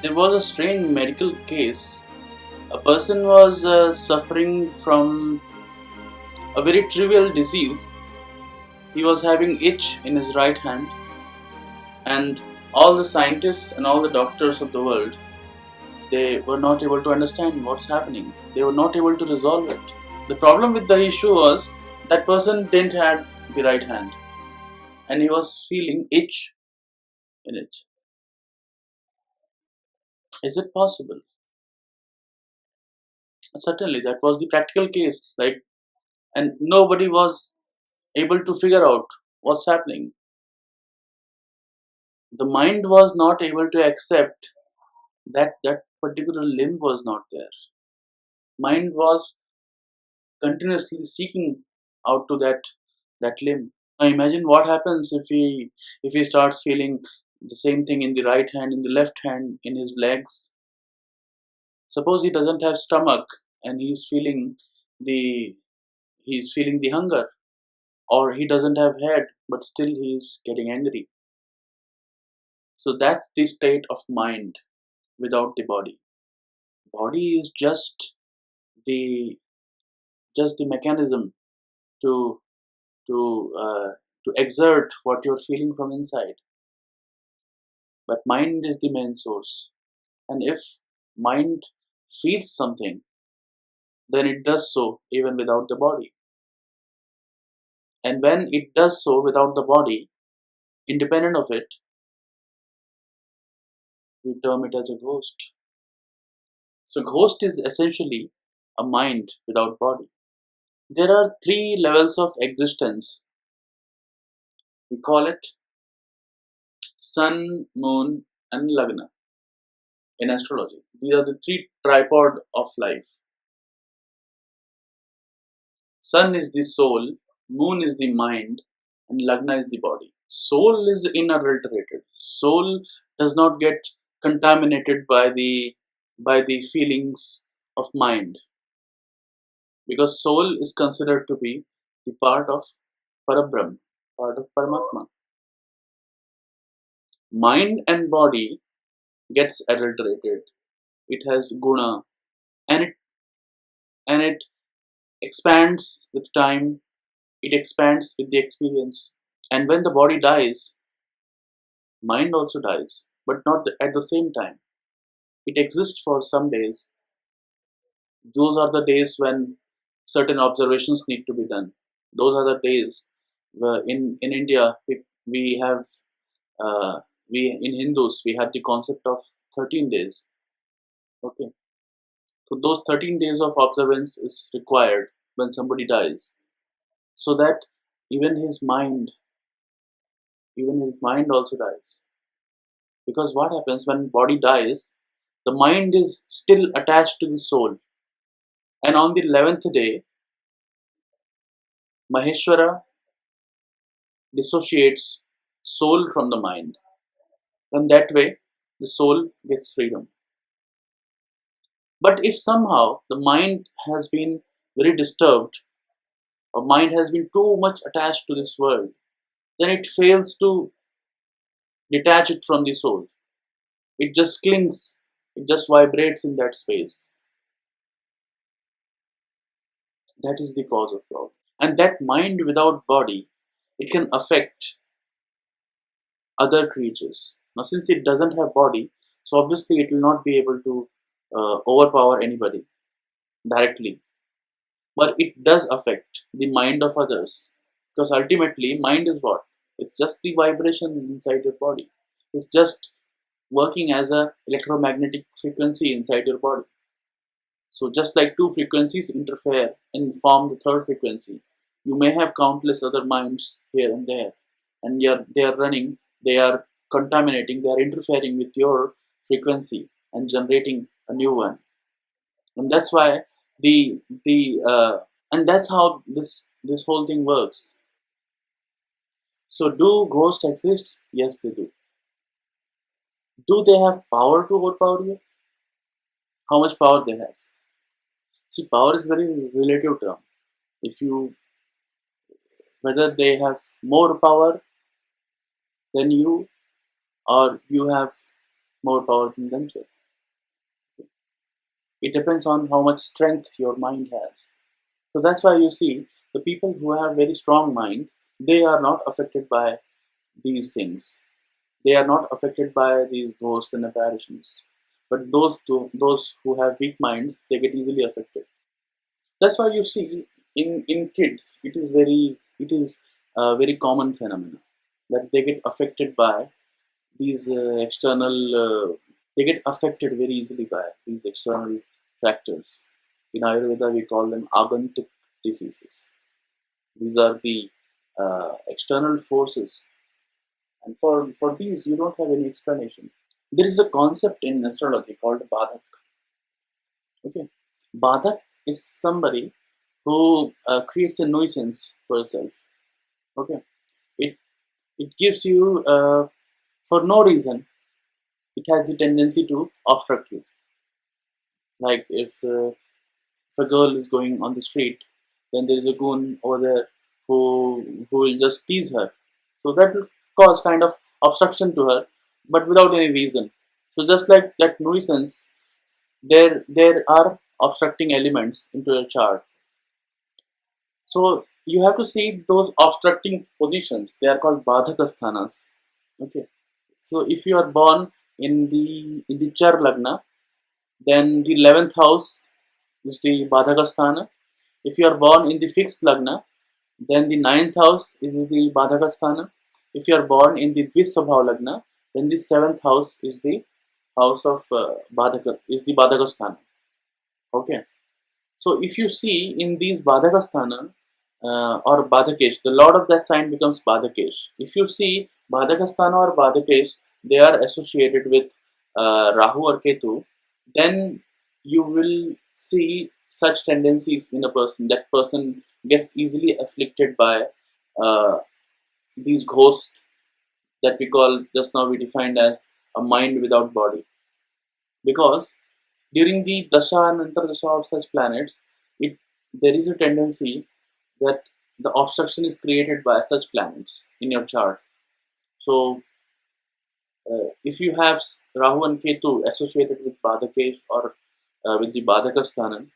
There was a strange medical case. A person was suffering from a very trivial disease. He was having itch in his right hand, and all the scientists and all the doctors of the world, they were not able to understand what's happening. They were not able to resolve it. The problem with the issue was that person didn't have the right hand, and he was feeling itch in it. Is it possible? Certainly, that was the practical case, right? And nobody was able to figure out what's happening. The mind was not able to accept that that particular limb was not there. Mind was continuously seeking out to that limb. Now imagine what happens if he starts feeling the same thing in the right hand, in the left hand, in his legs. Suppose he doesn't have stomach and the he's feeling the hunger, or he doesn't have head but still he's getting angry. So that's the state of mind without the body. Body is the just the mechanism to to uh, to exert what you're feeling from inside. But mind is the main source. And if mind feels something, then it does so even without the body. And when it does so without the body, independent of it, we term it as a ghost. So ghost is essentially a mind without body. There are three levels of existence. We call it sun, moon, and lagna in astrology. These are the three tripod of life. Sun is the soul, moon is the mind, and lagna is the body. Soul is unadulterated. Soul does not get contaminated by the feelings of mind, because soul is considered to be the part of Parabrahm, part of Paramatma. Mind and body gets adulterated. It has guna, and it expands with time. It expands with the experience. And when the body dies, mind also dies, but not at the same time. It exists for some days. Those are the days when certain observations need to be done. Those are the days where in India we have we in Hindus we have the concept of 13 days. Okay, so those 13 days of observance is required when somebody dies, so that even his mind even his mind also dies. Because what happens when body dies, the mind is still attached to the soul, and on the 11th day Maheshwara dissociates soul from the mind, and that way the soul gets freedom. But if somehow the mind has been very disturbed, or mind has been too much attached to this world, then it fails to detach it from the soul. It just clings, it just vibrates in that space. That is the cause of problem. And that mind without body, it can affect other creatures. Now, since it doesn't have body, so obviously it will not be able to overpower anybody directly. But it does affect the mind of others, because ultimately mind is what? It's just the vibration inside your body. It's just working as a electromagnetic frequency inside your body. So just like two frequencies interfere and form the third frequency, you may have countless other minds here and there, and they are running, they are contaminating, they are interfering with your frequency and generating a new one. And that's why and that's how this whole thing works. So do ghosts exist? Yes, they do. Do they have power to overpower you? How much power they have? See, power is very relative term. If you Whether they have more power than you, or you have more power than themselves. It depends on how much strength your mind has. So that's why you see the people who have very strong mind, they are not affected by these things. They are not affected by these ghosts and apparitions. But those who have weak minds, they get easily affected. That's why you see in kids, it is a very common phenomenon that they get affected by these external. They get affected very easily by these external factors. In Ayurveda, we call them agantuk diseases. These are the external forces, and for these, you don't have any explanation. There is a concept in astrology called Badhak. Okay, Badhak is somebody who creates a nuisance for yourself. Okay, it it gives you for no reason. It has the tendency to obstruct you. Like if a girl is going on the street, then there is a goon over there who will just tease her. So that will cause kind of obstruction to her, but without any reason. So just like that nuisance, there are obstructing elements into your chart. So you have to see those obstructing positions. They are called Badhakasthanas. Okay. So if you are born in the Char Lagna, then the 11th house is the Badhakasthana. If you are born in the fixed Lagna, then the ninth house is the Badhakasthana. If you are born in the Dvisvabhav Lagna, then the seventh house is the house of Badhaka, is the Badhakasthana. Okay. So if you see in these Badhakasthana or Badhakesh, the lord of that sign becomes Badhakesh. If you see Badhakasthana or Badhakesh, they are associated with Rahu or Ketu, then you will see such tendencies in a person. That person gets easily afflicted by uh, these ghosts that we call, just now we defined as a mind without body. Because during the dasha and antardasha of such planets, it there is a tendency that the obstruction is created by such planets in your chart. So if you have Rahu and Ketu associated with Badhakesh or with the Badhakasthana,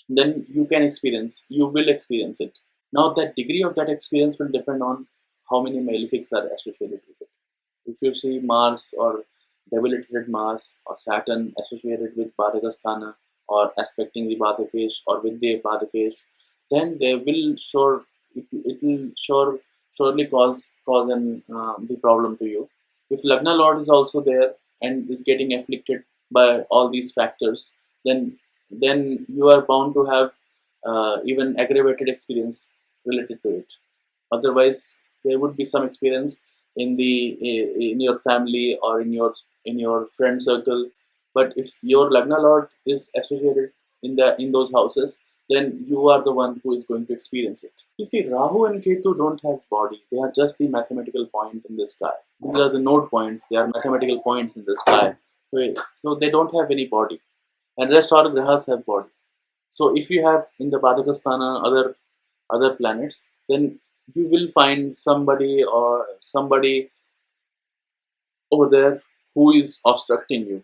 then you will experience it. Now, that degree of that experience will depend on how many malefics are associated with it. If you see Mars or debilitated Mars or Saturn associated with Badhakasthana or aspecting the Badhakesh or with the Badhakesh, then they will it will surely cause the problem to you. If Lagna Lord is also there and is getting afflicted by all these factors, then you are bound to have even aggravated experience related to it. Otherwise, there would be some experience in your family or in your friend circle. But if your Lagna Lord is associated in those houses, then you are the one who is going to experience it. You see, Rahu and Ketu don't have body. They are just the mathematical point in the sky. These are the node points. They are mathematical points in the sky. So they don't have any body. And rest all grahas have body. So if you have in the Badhakasthana other planets, then you will find somebody over there who is obstructing you.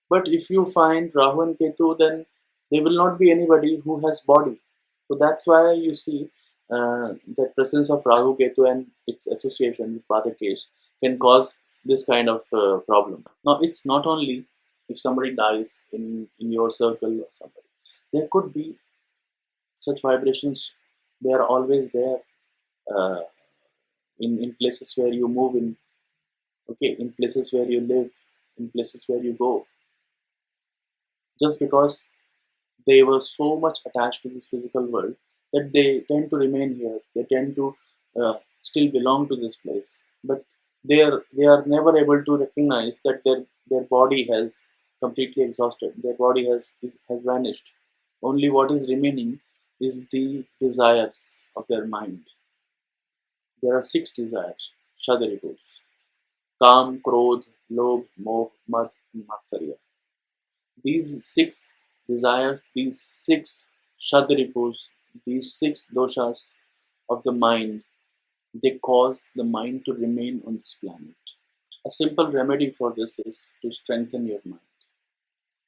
But if you find Rahu and Ketu, then there will not be anybody who has body. So that's why you see the presence of Rahu Ketu and its association with Badhakesh can cause this kind of problem. Now it's not only if somebody dies in your circle or somebody. There could be such vibrations. They are always there uh, in places where you move in. Okay, in places where you live, in places where you go. Just because they were so much attached to this physical world that they tend to remain here. They tend to still belong to this place, but they are never able to recognize that their body has completely exhausted. Their body has vanished. Only what is remaining is the desires of their mind. There are six desires, Shadaritus: Kam, Krodh, Lobh, Moh, Mad, and Matsarya. These six desires, these six Shadripus, these six doshas of the mind, they cause the mind to remain on this planet. A simple remedy for this is to strengthen your mind.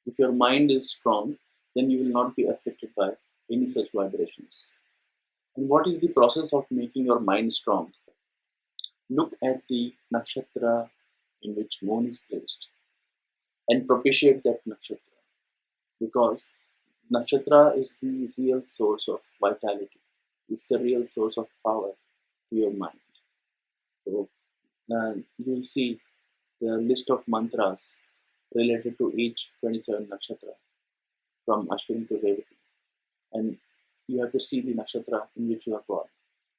If your mind is strong, then you will not be affected by any such vibrations. And what is the process of making your mind strong? Look at the nakshatra in which moon is placed and propitiate that nakshatra, because nakshatra is the real source of vitality. It's the real source of power to your mind. So you will see the list of mantras related to each 27 nakshatra from Ashwin to Revati, and you have to see the nakshatra in which you are born.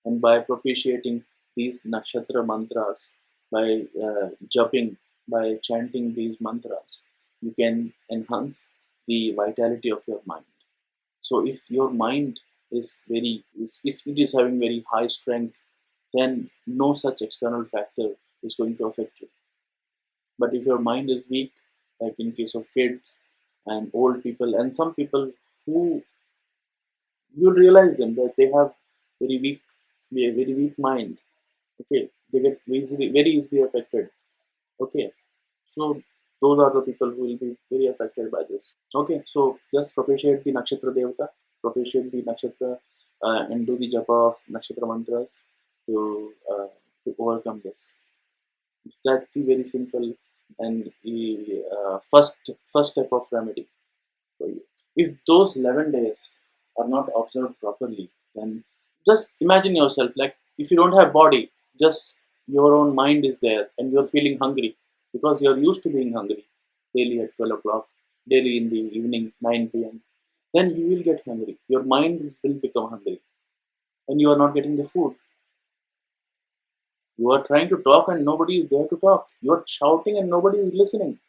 And by propitiating these nakshatra mantras, by joping, by chanting these mantras, you can enhance the vitality of your mind. So if your mind is it is having very high strength, then no such external factor is going to affect you. But if your mind is weak, like in case of kids and old people and some people who you'll realize them that they have very weak mind. Okay, they get very easily affected. Okay, so those are the people who will be very affected by this. Okay, so just propitiate the nakshatra devata, propitiate the nakshatra, and do the japa of nakshatra mantras to overcome this. That's the very simple and the first step of remedy for you. If those 11 days are not observed properly, then just imagine yourself like if you don't have body, just your own mind is there and you're feeling hungry because you're used to being hungry daily at 12 o'clock, daily in the evening, 9 p.m. Then you will get hungry. Your mind will become hungry and you are not getting the food. You are trying to talk and nobody is there to talk. You are shouting and nobody is listening.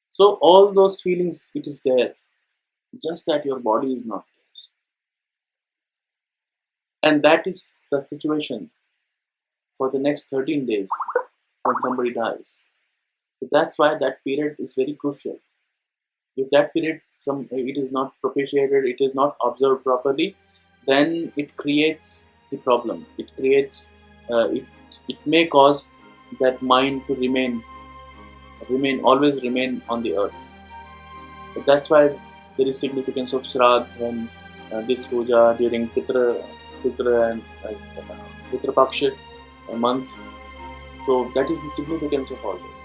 So all those feelings, it is there. Just that your body is not there. And that is the situation for the next 13 days when somebody dies. So that's why that period is very crucial. If that period it is not propitiated, it is not observed properly, then it creates the problem. It creates it may cause that mind to always remain on the earth. But that's why there is significance of Shraddh and this puja during Pitra and Pitra Paksha month. So that is the significance of all this.